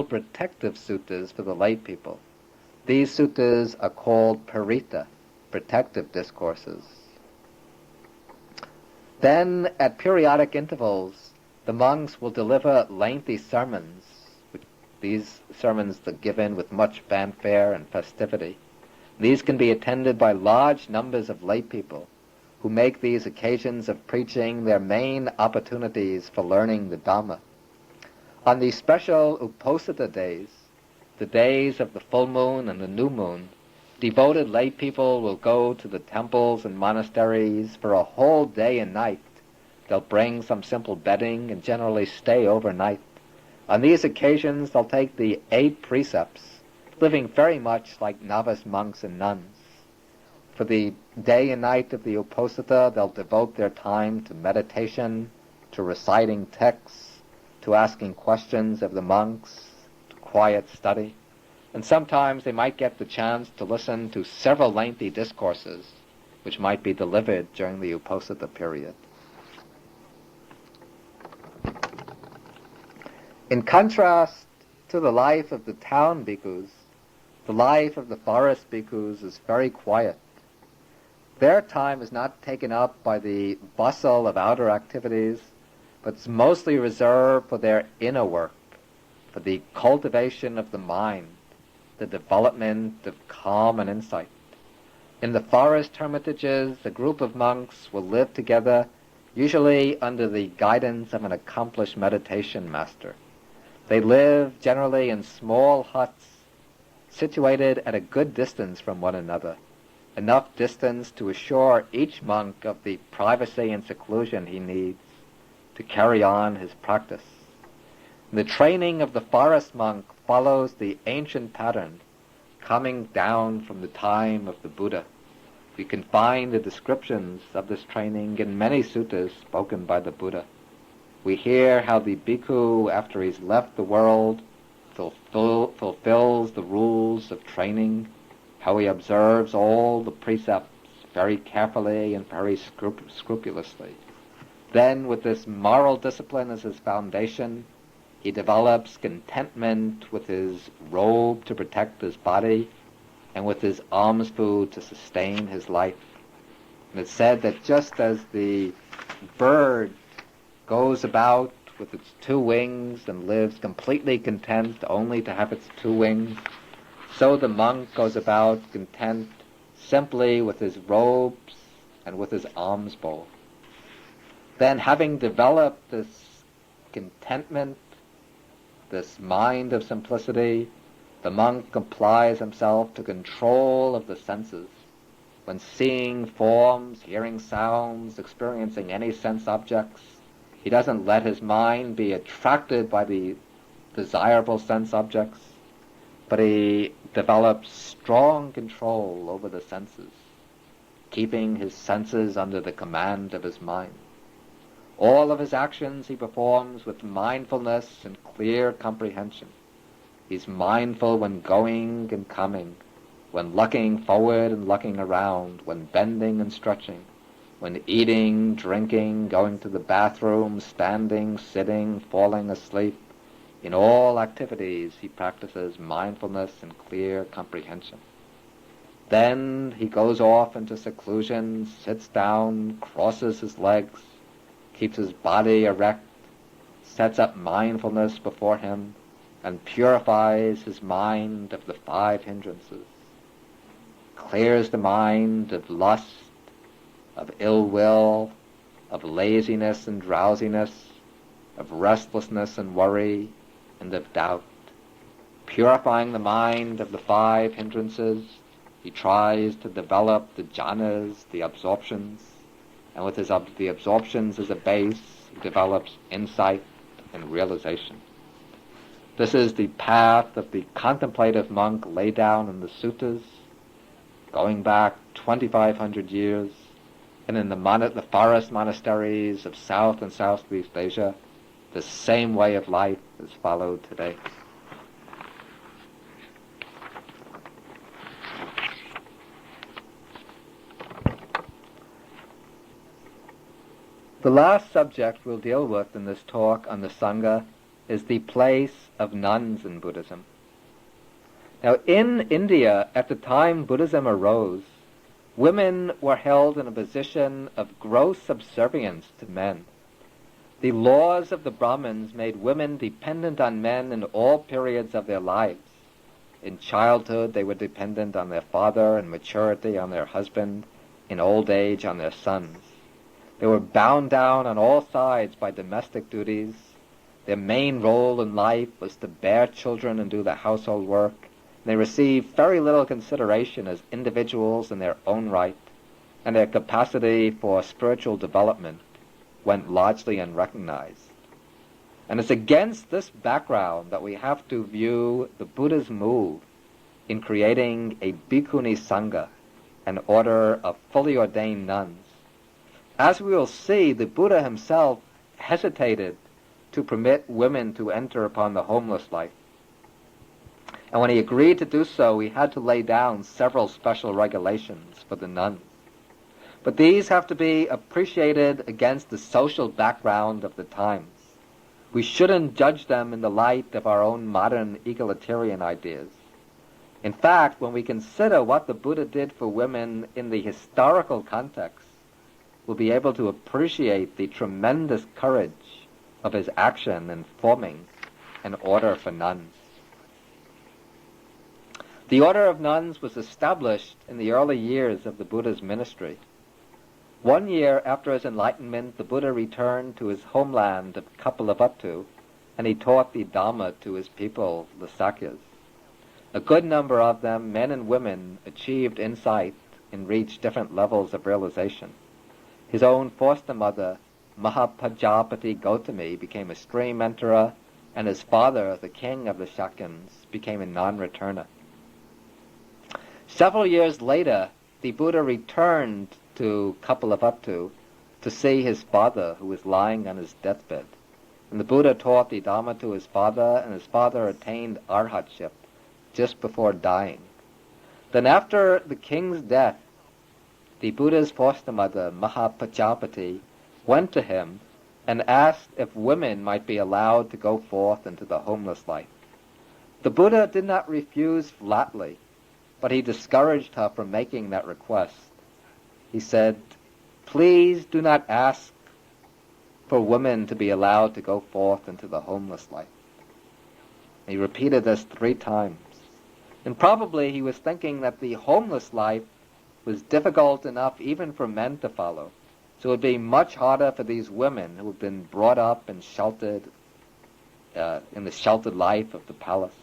protective suttas for the lay people. These suttas are called parita, protective discourses. Then, at periodic intervals, the monks will deliver lengthy sermons. These sermons are given with much fanfare and festivity. These can be attended by large numbers of lay people who make these occasions of preaching their main opportunities for learning the Dhamma. On these special Uposatha days, the days of the full moon and the new moon, devoted lay people will go to the temples and monasteries for a whole day and night. They'll bring some simple bedding and generally stay overnight. On these occasions, they'll take the 8 precepts, living very much like novice monks and nuns. For the day and night of the Uposatha, they'll devote their time to meditation, to reciting texts, to asking questions of the monks, to quiet study. And sometimes they might get the chance to listen to several lengthy discourses which might be delivered during the Uposatha period. In contrast to the life of the town bhikkhus, the life of the forest bhikkhus is very quiet. Their time is not taken up by the bustle of outer activities, but it's mostly reserved for their inner work, for the cultivation of the mind, the development of calm and insight. In the forest hermitages, a group of monks will live together, usually under the guidance of an accomplished meditation master. They live generally in small huts, situated at a good distance from one another, enough distance to assure each monk of the privacy and seclusion he needs to carry on his practice. The training of the forest monk follows the ancient pattern coming down from the time of the Buddha. We can find the descriptions of this training in many suttas spoken by the Buddha. We hear how the bhikkhu, after he's left the world, fulfills the rules of training, how he observes all the precepts very carefully and very scrupulously. Then, with this moral discipline as his foundation, he develops contentment with his robe to protect his body and with his alms food to sustain his life. And it's said that just as the bird goes about with its 2 wings and lives completely content only to have its 2 wings, so the monk goes about content simply with his robes and with his alms bowl. Then, having developed this contentment, this mind of simplicity, the monk applies himself to control of the senses. When seeing forms, hearing sounds, experiencing any sense objects, he doesn't let his mind be attracted by the desirable sense objects, but he develops strong control over the senses, keeping his senses under the command of his mind. All of his actions he performs with mindfulness and clear comprehension. He's mindful when going and coming, when looking forward and looking around, when bending and stretching, when eating, drinking, going to the bathroom, standing, sitting, falling asleep. In all activities he practices mindfulness and clear comprehension. Then he goes off into seclusion, sits down, crosses his legs, keeps his body erect, sets up mindfulness before him, and purifies his mind of the 5 hindrances, clears the mind of lust, of ill will, of laziness and drowsiness, of restlessness and worry, and of doubt. Purifying the mind of the 5 hindrances, he tries to develop the jhanas, the absorptions, and with the absorptions as a base, he develops insight and realization. This is the path of the contemplative monk laid down in the suttas, going back 2,500 years, and in the forest monasteries of South and Southeast Asia, the same way of life is followed today. The last subject we'll deal with in this talk on the Sangha is the place of nuns in Buddhism. Now, in India, at the time Buddhism arose, women were held in a position of gross subservience to men. The laws of the Brahmins made women dependent on men in all periods of their lives. In childhood, they were dependent on their father, in maturity on their husband, in old age on their sons. They were bound down on all sides by domestic duties. Their main role in life was to bear children and do the household work. They received very little consideration as individuals in their own right, and their capacity for spiritual development went largely unrecognized. And it's against this background that we have to view the Buddha's move in creating a Bhikkhuni Sangha, an order of fully ordained nuns. As we will see, the Buddha himself hesitated to permit women to enter upon the homeless life. And when he agreed to do so, he had to lay down several special regulations for the nuns. But these have to be appreciated against the social background of the times. We shouldn't judge them in the light of our own modern egalitarian ideas. In fact, when we consider what the Buddha did for women in the historical context, we'll be able to appreciate the tremendous courage of his action in forming an order for nuns. The order of nuns was established in the early years of the Buddha's ministry. 1 year after his enlightenment, the Buddha returned to his homeland of Kapilavatthu, and he taught the Dhamma to his people, the Sakyas. A good number of them, men and women, achieved insight and reached different levels of realization. His own foster mother, Mahapajapati Gautami, became a stream enterer, and his father, the king of the Shakyans, became a non-returner. Several years later, the Buddha returned to Kapilavatthu to see his father, who was lying on his deathbed. And the Buddha taught the Dhamma to his father, and his father attained arhatship just before dying. Then after the king's death, the Buddha's foster mother, Mahapajapati, went to him and asked if women might be allowed to go forth into the homeless life. The Buddha did not refuse flatly, but he discouraged her from making that request. He said, "Please do not ask for women to be allowed to go forth into the homeless life." He repeated this 3 times. And probably he was thinking that the homeless life was difficult enough even for men to follow. So it would be much harder for these women who had been brought up and sheltered in the sheltered life of the palace.